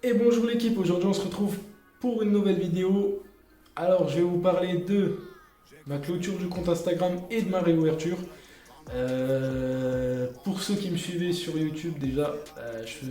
Et bonjour l'équipe, aujourd'hui on se retrouve pour une nouvelle vidéo. Alors je vais vous parler de ma clôture du compte Instagram et de ma réouverture. Pour ceux qui me suivaient sur YouTube déjà, je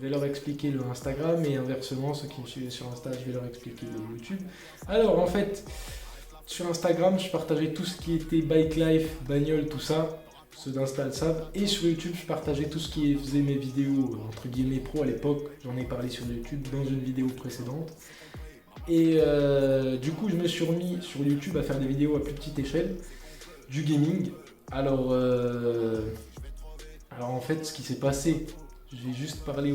vais leur expliquer le Instagram et inversement ceux qui me suivaient sur Insta, je vais leur expliquer le YouTube. Alors en fait, sur Instagram je partageais tout ce qui était bike life, bagnole, tout ça. Ceux d'Insta le savent. Et sur YouTube, je partageais tout ce qui faisait mes vidéos, entre guillemets pro à l'époque. J'en ai parlé sur YouTube dans une vidéo précédente. Et du coup, je me suis remis sur YouTube à faire des vidéos à plus petite échelle, du gaming. Alors en fait, ce qui s'est passé, je vais juste parler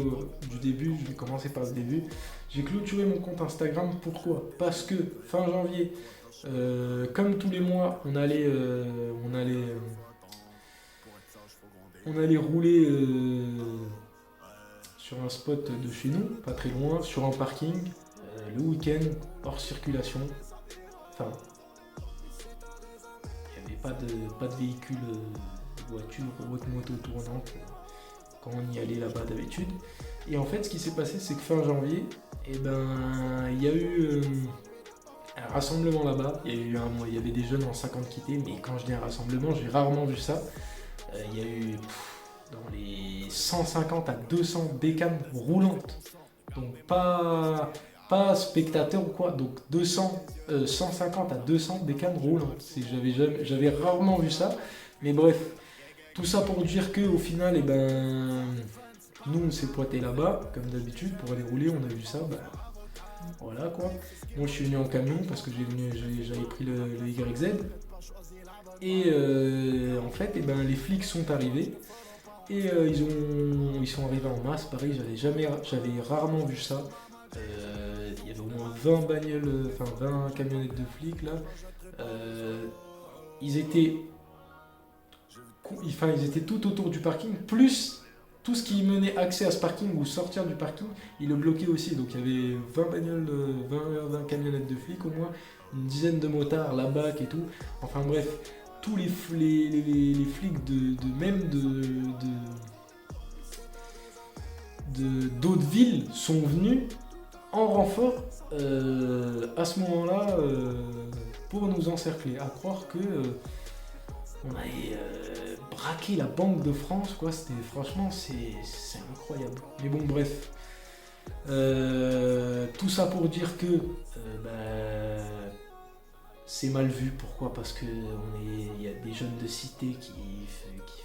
du début, je vais commencer par le début. J'ai clôturé mon compte Instagram, pourquoi? Parce que fin janvier, comme tous les mois, on allait rouler sur un spot de chez nous, pas très loin, sur un parking, le week-end, hors circulation. Enfin, il n'y avait pas de véhicule, voiture ou autre moto tournante quand on y allait là-bas d'habitude. Et en fait, ce qui s'est passé, c'est que fin janvier, il y a eu un rassemblement là-bas. Il y avait des jeunes en 50 qui étaient, mais quand je dis un rassemblement, j'ai rarement vu ça. Il y a eu dans les 150 à 200 bécanes roulantes. Donc pas spectateurs ou quoi. Donc 150 à 200 bécanes roulantes. J'avais rarement vu ça. Mais bref, tout ça pour dire que au final, nous on s'est pointé là-bas, comme d'habitude, pour aller rouler. On a vu ça. Voilà quoi. Moi je suis venu en camion parce que j'avais pris le YZ. Et en fait, les flics sont arrivés et ils sont arrivés en masse. Pareil, j'avais rarement vu ça. Il y avait au moins 20 bagnoles, enfin 20 camionnettes de flics là. Ils étaient, ils étaient tout autour du parking, plus tout ce qui menait accès à ce parking ou sortir du parking, ils le bloquaient aussi. Donc il y avait 20 bagnoles, 20 camionnettes de flics au moins, une dizaine de motards, la BAC et tout. Enfin bref, tous les flics d'autres villes sont venus en renfort à ce moment-là pour nous encercler. À croire que on avait braqué la Banque de France, quoi. Franchement, c'est incroyable. Mais bon, bref. Tout ça pour dire que c'est mal vu. Pourquoi? Parce que il y a des jeunes de cité qui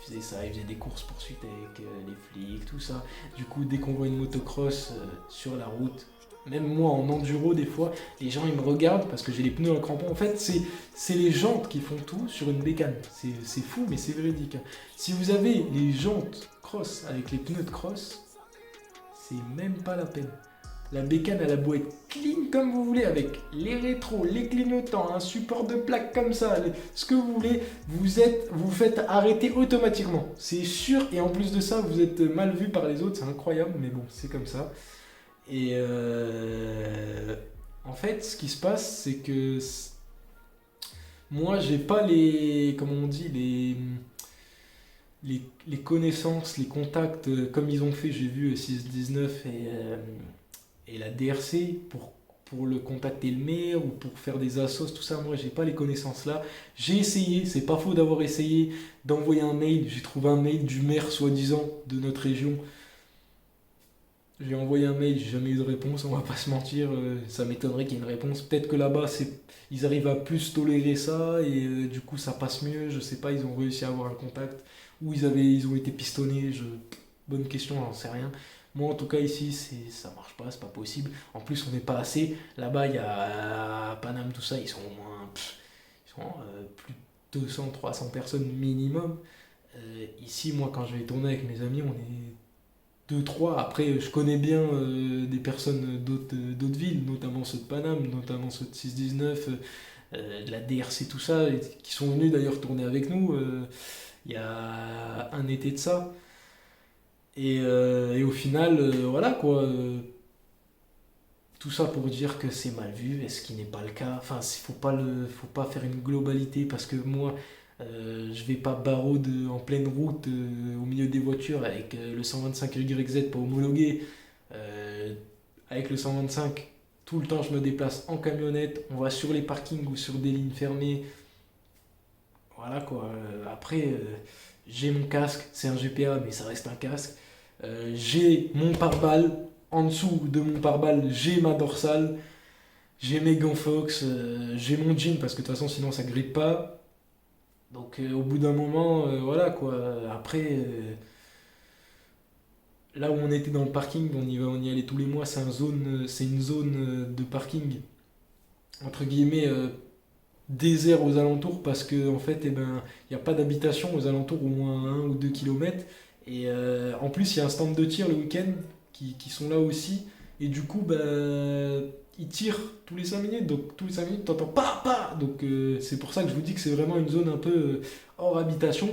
faisaient ça, ils faisaient des courses poursuites avec les flics, tout ça. Du coup, dès qu'on voit une motocross sur la route, même moi en enduro des fois, les gens ils me regardent parce que j'ai les pneus en crampon. En fait, c'est les jantes qui font tout sur une bécane. C'est fou, mais c'est véridique. Si vous avez les jantes cross avec les pneus de cross, c'est même pas la peine. La bécane, elle a beau être clean comme vous voulez, avec les rétros, les clignotants, un support de plaque comme ça, ce que vous voulez, vous faites arrêter automatiquement. C'est sûr, et en plus de ça, vous êtes mal vu par les autres, c'est incroyable, mais bon, c'est comme ça. Et en fait, ce qui se passe, c'est que moi, j'ai pas comment on dit, les connaissances, les contacts, comme ils ont fait, j'ai vu 619 et la DRC pour le contacter le maire ou pour faire des assos, tout ça. Moi, j'ai pas les connaissances là. J'ai essayé, c'est pas faux d'avoir essayé d'envoyer un mail. J'ai trouvé un mail du maire, soi-disant, de notre région. J'ai envoyé un mail, j'ai jamais eu de réponse, on va pas se mentir, ça m'étonnerait qu'il y ait une réponse. Peut-être que là-bas, ils arrivent à plus tolérer ça et du coup ça passe mieux, je sais pas, ils ont réussi à avoir un contact ou ils ont été pistonnés, bonne question, j'en sais rien. Moi en tout cas ici, ça marche pas, c'est pas possible. En plus, on n'est pas assez. Là-bas, il y a Paname, tout ça, ils sont au moins plus de 200, 300 personnes minimum. Ici, moi quand je vais tourner avec mes amis, on est deux trois. Après, je connais bien des personnes d'autres villes, notamment ceux de Paname, notamment ceux de 619, de la DRC, tout ça, qui sont venus d'ailleurs tourner avec nous il y a un été de ça. Et au final, voilà quoi. Tout ça pour dire que c'est mal vu, et ce qui n'est pas le cas. Enfin, faut pas faire une globalité parce que moi, je vais pas en pleine route au milieu des voitures avec le 125 YZ pas homologué. avec le 125, tout le temps je me déplace en camionnette, on va sur les parkings ou sur des lignes fermées. Voilà quoi. Après, j'ai mon casque, c'est un GPA, mais ça reste un casque. J'ai mon pare-balles. En dessous de mon pare-balles, j'ai ma dorsale. J'ai mes gants Fox. J'ai mon jean parce que de toute façon, sinon ça grippe pas. Donc au bout d'un moment, voilà quoi. Après, là où on était dans le parking, on y allait tous les mois. C'est une zone de parking entre guillemets désert aux alentours parce que en fait, eh ben, il n'y a pas d'habitation aux alentours, au moins 1 ou 2 kilomètres. Et en plus, il y a un stand de tir le week-end qui sont là aussi. Et du coup, bah, ils tirent tous les 5 minutes. Donc tous les 5 minutes, t'entends pas, pas. Donc c'est pour ça que je vous dis que c'est vraiment une zone un peu hors habitation.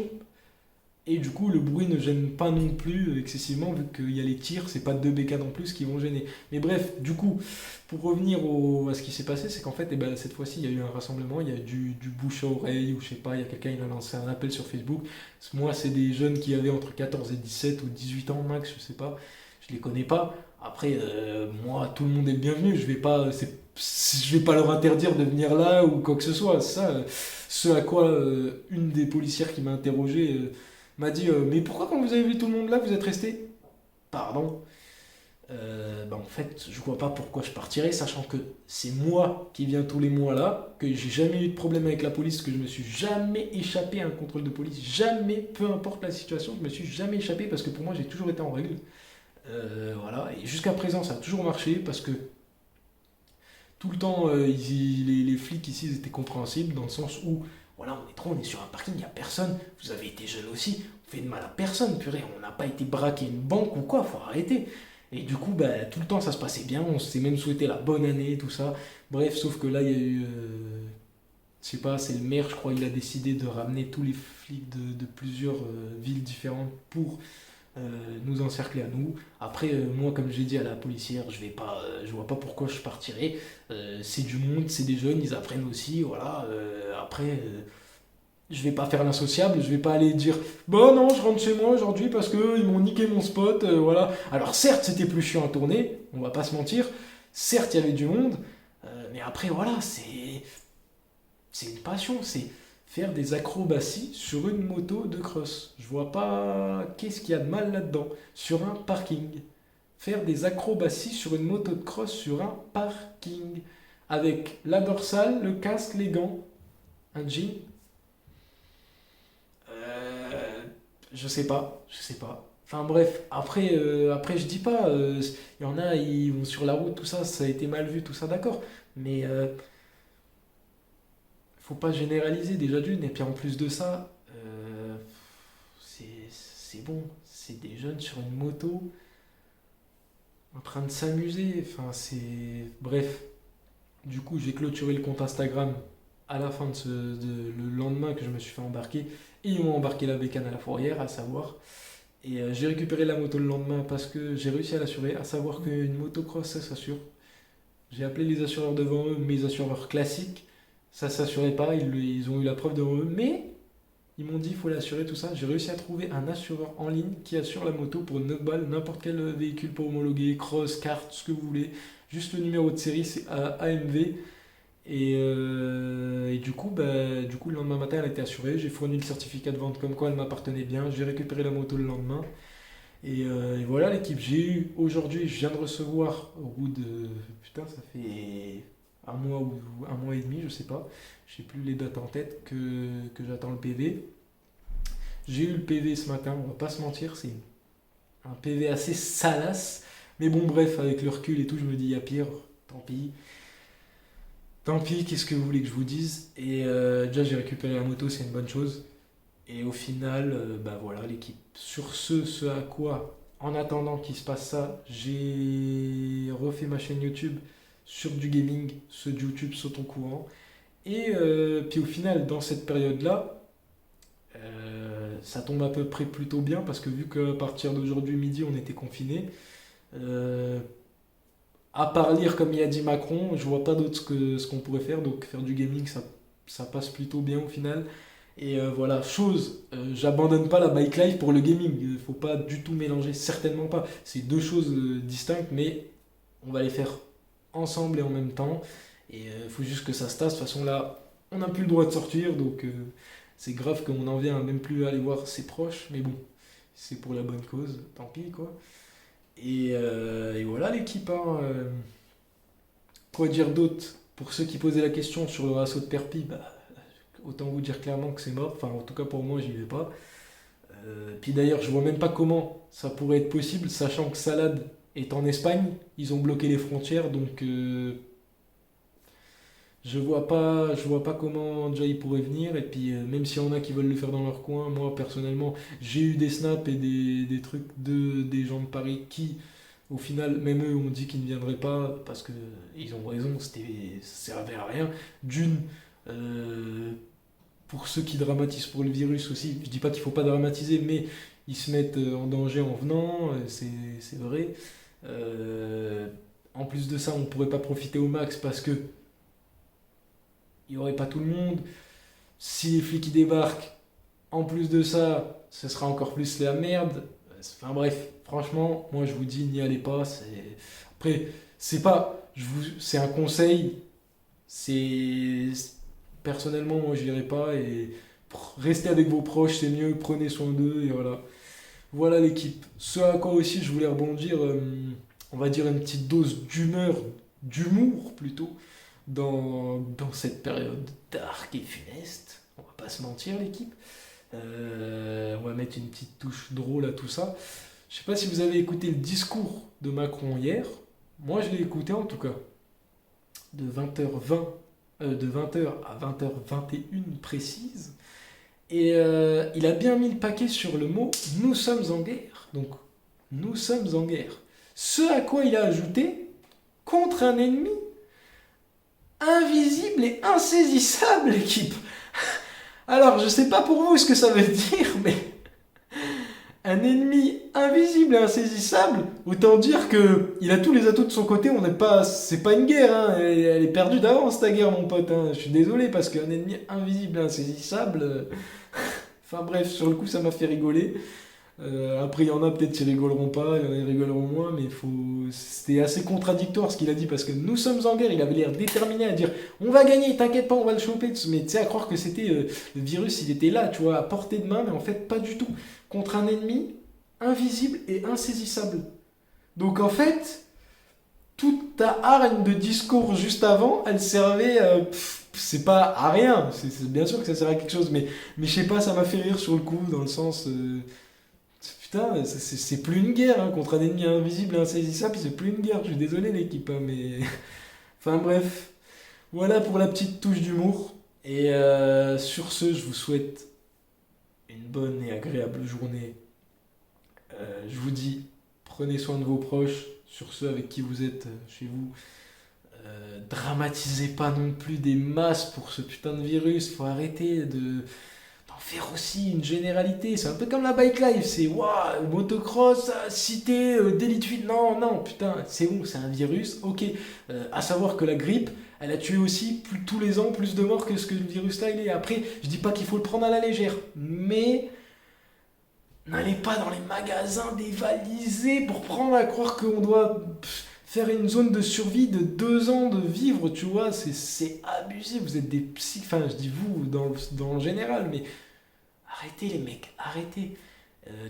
Et du coup, le bruit ne gêne pas non plus excessivement, vu qu'il y a les tirs, c'est pas 2 bécanes en plus qui vont gêner. Mais bref, du coup, pour revenir à ce qui s'est passé, c'est qu'en fait, eh ben, cette fois-ci, il y a eu un rassemblement, il y a eu du bouche à oreille, ou je sais pas, il y a quelqu'un qui a lancé un appel sur Facebook. Moi, c'est des jeunes qui avaient entre 14 et 17 ou 18 ans max, je sais pas, je les connais pas. Après, moi, tout le monde est le bienvenu, je vais pas leur interdire de venir là ou quoi que ce soit. Ça, ce à quoi une des policières qui m'a interrogé m'a dit mais pourquoi quand vous avez vu tout le monde là vous êtes resté. Pardon. Bah en fait je vois pas pourquoi je partirais sachant que c'est moi qui viens tous les mois là, que j'ai jamais eu de problème avec la police, que je me suis jamais échappé à un contrôle de police, jamais, peu importe la situation, je me suis jamais échappé parce que pour moi j'ai toujours été en règle. Voilà, et jusqu'à présent ça a toujours marché parce que tout le temps, les flics ici ils étaient compréhensibles dans le sens où, voilà, on est sur un parking, il n'y a personne, vous avez été jeune aussi, on fait de mal à personne, purée, on n'a pas été braquer une banque ou quoi, faut arrêter. Et du coup, bah, tout le temps ça se passait bien, on s'est même souhaité la bonne année, tout ça. Bref, sauf que là, il y a eu, je sais pas, c'est le maire, je crois, il a décidé de ramener tous les flics de plusieurs villes différentes pour nous encercler à nous. Après, moi, comme j'ai dit à la policière, je vois pas pourquoi je partirais. C'est du monde, c'est des jeunes, ils apprennent aussi, voilà. Après, je vais pas faire l'insociable, je vais pas aller dire, bon non, je rentre chez moi aujourd'hui parce que ils m'ont niqué mon spot, voilà. Alors certes, c'était plus chiant à tourner, on va pas se mentir. Certes, il y avait du monde, mais après, voilà, c'est une passion, c'est faire des acrobaties sur une moto de cross. Je vois pas qu'est-ce qu'il y a de mal là-dedans. Sur un parking. Faire des acrobaties sur une moto de cross sur un parking. Avec la dorsale, le casque, les gants, un jean. Euh, je sais pas, je sais pas. Enfin bref, après je dis pas, il y en a, ils vont sur la route, tout ça, ça a été mal vu, tout ça, d'accord. Mais faut pas généraliser déjà d'une, et puis en plus de ça, c'est bon, c'est des jeunes sur une moto en train de s'amuser, enfin c'est... Bref, du coup j'ai clôturé le compte Instagram à la fin le lendemain que je me suis fait embarquer, et ils m'ont embarqué la bécane à la fourrière, à savoir, et j'ai récupéré la moto le lendemain parce que j'ai réussi à l'assurer, à savoir qu'une motocross ça s'assure. J'ai appelé les assureurs devant eux, mes assureurs classiques. Ça s'assurait pas, ils ont eu la preuve devant eux, mais ils m'ont dit il faut l'assurer, tout ça. J'ai réussi à trouver un assureur en ligne qui assure la moto pour 9 balles, n'importe quel véhicule pour homologuer, cross, kart, ce que vous voulez. Juste le numéro de série, c'est AMV. Et du coup, le lendemain matin, elle a été assurée. J'ai fourni le certificat de vente comme quoi elle m'appartenait bien. J'ai récupéré la moto le lendemain. Et voilà l'équipe. J'ai eu aujourd'hui, je viens de recevoir au bout de. Putain, ça fait un mois ou un mois et demi, je sais pas. Je sais plus les dates en tête que j'attends le PV. J'ai eu le PV ce matin, on va pas se mentir, c'est un PV assez salace. Mais bon, bref, avec le recul et tout, je me dis, il y a pire, tant pis. Tant pis, qu'est-ce que vous voulez que je vous dise. Et déjà, j'ai récupéré la moto, c'est une bonne chose. Et au final, bah voilà, l'équipe. Sur ce à quoi, en attendant qu'il se passe ça, j'ai refait ma chaîne YouTube sur du gaming. Ceux de YouTube sautent au courant. Et puis au final, dans cette période-là, ça tombe à peu près plutôt bien parce que vu qu'à partir d'aujourd'hui midi, on était confinés, euh, à part lire comme il a dit Macron, je vois pas d'autre ce qu'on pourrait faire. Donc faire du gaming, ça passe plutôt bien au final. Et voilà, chose, j'abandonne pas la bike life pour le gaming. Il faut pas du tout mélanger, certainement pas. C'est deux choses distinctes, mais on va les faire ensemble et en même temps. Et il faut juste que ça se tasse. De toute façon, là, on n'a plus le droit de sortir, donc c'est grave qu'on en vient à même plus aller voir ses proches. Mais bon, c'est pour la bonne cause, tant pis, quoi. Et voilà l'équipe, hein. Quoi dire d'autre? Pour ceux qui posaient la question sur le assaut de Perpi, bah, autant vous dire clairement que c'est mort. Enfin, en tout cas pour moi, j'y vais pas. Puis d'ailleurs, je vois même pas comment ça pourrait être possible, sachant que Salad est en Espagne. Ils ont bloqué les frontières, donc je vois pas comment Jay pourrait venir. Et puis même s'il y en a qui veulent le faire dans leur coin, moi personnellement, j'ai eu des snaps et des trucs des gens de Paris qui, au final, même eux ont dit qu'ils ne viendraient pas parce que ils ont raison, ça servait à rien. D'une, euh, pour ceux qui dramatisent pour le virus aussi, je dis pas qu'il faut pas dramatiser, mais ils se mettent en danger en venant, c'est vrai. En plus de ça, on pourrait pas profiter au max parce que il n'y aurait pas tout le monde. Si les flics y débarquent, en plus de ça, ce sera encore plus la merde. Enfin bref, franchement, moi je vous dis, n'y allez pas. Après, c'est pas, c'est un conseil. C'est personnellement, moi j'irai pas et restez avec vos proches, c'est mieux. Prenez soin d'eux et voilà. Voilà l'équipe. Ce à quoi aussi je voulais rebondir, on va dire une petite dose d'humeur, d'humour plutôt dans cette période dark et funeste. On va pas se mentir, l'équipe. On va mettre une petite touche drôle à tout ça. Je sais pas si vous avez écouté le discours de Macron hier. Moi, je l'ai écouté en tout cas. De 20h20, de 20h à 20h21 précise. Et il a bien mis le paquet sur le mot «nous sommes en guerre». Donc, nous sommes en guerre. Ce à quoi il a ajouté «contre un ennemi invisible et insaisissable, l'équipe». Alors, je sais pas pour vous ce que ça veut dire, mais un ennemi invisible et insaisissable, autant dire que il a tous les atouts de son côté. On n'est pas, c'est pas une guerre, hein. Elle est perdue d'avance ta guerre, mon pote, hein. Je suis désolé parce qu'un ennemi invisible et insaisissable. Enfin bref, sur le coup, ça m'a fait rigoler. Après, il y en a peut-être qui rigoleront pas, il y en a qui rigoleront moins, mais c'était assez contradictoire ce qu'il a dit parce que nous sommes en guerre. Il avait l'air déterminé à dire on va gagner, t'inquiète pas, on va le choper. Mais tu sais, à croire que c'était le virus, il était là, tu vois, à portée de main, mais en fait, pas du tout. Contre un ennemi invisible et insaisissable. Donc en fait, toute ta hargne de discours juste avant, elle servait, c'est pas à rien. Bien sûr que ça sert à quelque chose, mais je sais pas, ça m'a fait rire sur le coup, dans le sens. Putain, c'est plus une guerre, hein, contre un ennemi invisible et insaisissable, c'est plus une guerre. Je suis désolé l'équipe, hein, mais. Enfin bref, voilà pour la petite touche d'humour. Et sur ce, je vous souhaite une bonne et agréable journée. Je vous dis, prenez soin de vos proches, sur ceux avec qui vous êtes chez vous. Dramatisez pas non plus des masses pour ce putain de virus. Faut arrêter d'en faire aussi une généralité. C'est un peu comme la bike life. C'est waouh, motocross, cité, délit de fuite. Non, non, putain, c'est bon, c'est un virus. Ok. À savoir que la grippe, elle a tué aussi tous les ans plus de morts que ce que le virus là il est. Après, je dis pas qu'il faut le prendre à la légère, mais n'allez pas dans les magasins dévalisés pour prendre à croire qu'on doit faire une zone de survie de 2 ans de vivre, tu vois. C'est abusé, vous êtes des psy. Enfin, je dis vous dans le général, mais arrêtez les mecs, arrêtez.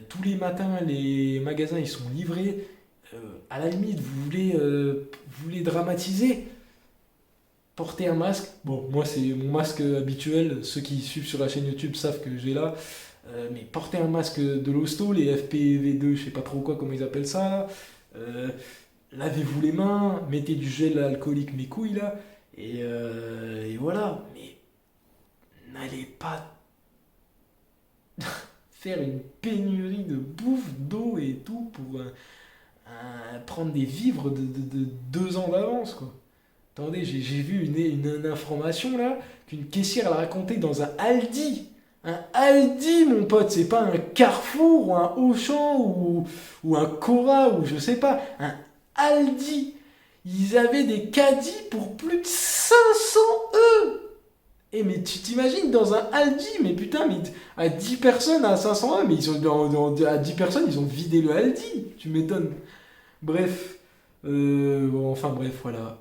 Tous les matins, les magasins ils sont livrés. À la limite, vous voulez dramatiser. Porter un masque. Bon, moi c'est mon masque habituel. Ceux qui suivent sur la chaîne YouTube savent que j'ai là. Mais porter un masque de l'hosto, les FPV2, je sais pas trop quoi, comment ils appellent ça là. Lavez-vous les mains, mettez du gel alcoolique mes couilles là. Et voilà. Mais n'allez pas faire une pénurie de bouffe, d'eau et tout pour prendre des vivres de 2 ans d'avance quoi. Attendez, j'ai vu une information là qu'une caissière elle a raconté dans un Aldi. Un Aldi, mon pote, c'est pas un Carrefour ou un Auchan ou un Cora ou je sais pas. Un Aldi. Ils avaient des caddies pour plus de 500 œufs. Et mais tu t'imagines dans un Aldi, mais putain, mais à 10 personnes à 500 œufs, mais à 10 personnes, ils ont vidé le Aldi. Tu m'étonnes. Bref. Bon, enfin bref, voilà.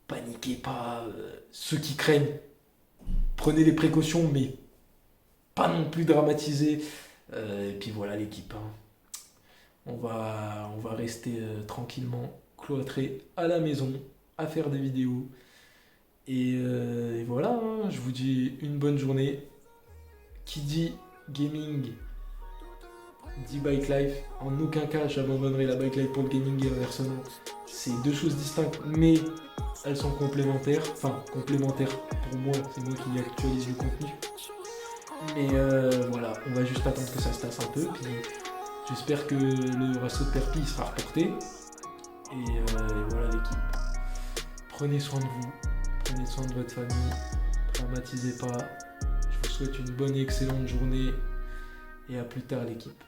Paniquez pas. Ceux qui craignent, prenez les précautions, mais pas non plus dramatiser. Et puis voilà l'équipe, hein. On va rester tranquillement cloîtré à la maison, à faire des vidéos. Et voilà, hein, je vous dis une bonne journée. Qui dit gaming dit bike life. En aucun cas, j'abandonnerai la bike life pour le gaming et inversement. C'est deux choses distinctes, mais elles sont complémentaires. Enfin, complémentaires pour moi, c'est moi qui actualise le contenu. Mais voilà, on va juste attendre que ça se tasse un peu. Puis j'espère que le Rasso de Perpi sera reporté. Et voilà l'équipe. Prenez soin de vous, prenez soin de votre famille, traumatisez pas. Je vous souhaite une bonne et excellente journée. Et à plus tard l'équipe.